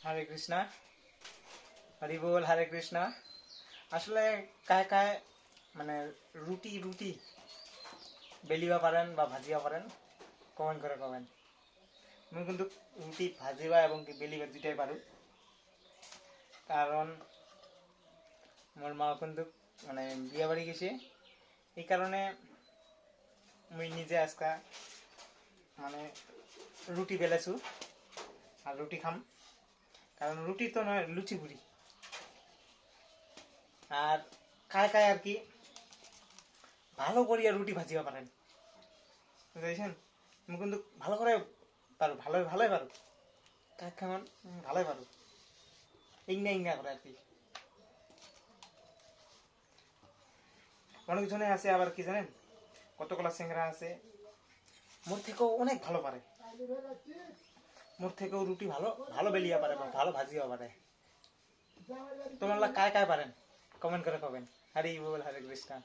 হরে কৃষ্ণা, হরি বল, হরে কৃষ্ণা। আসলে কায় কায় মানে রুটি রুটি বেলিবা পারেন বা ভাজিবা পারেন, কমেন্ট করে কমেন্ট। আমি কিন্তু রুটি ভাজিবা এবং কি বেলিবা দুইটাই পারো। কারণ মোর মা কিন্তু মানে বিয়া বাড়ি গেছে, এই কারণে মুই নিজে আজকা মানে রুটি বেলেছু আর রুটি খাম। কারণ রুটি তো নয়, লুচি পুরি। আর কায় কায় আর কি ভালো করিয়া রুটি ভাজিবা পারেন, বুঝতে আমি কিন্তু ভালো করে পারো, ভালোই পারো। কাক কেমন ভালোই পারো, ইংনা ইংনা করে আর কি। অনেক জনে আছে আবার কি জানেন, কতগুলা সিংড়া আছে মোর থেকেও অনেক ভালো পারে, মোর থেকেও রুটি ভালো ভালো বেলিয়া পারে বা ভালো ভাজিও পারে। তোমরা কায় কায় পারেন কমেন্ট করে কবেন। হরি বল, হরে কৃষ্ণা।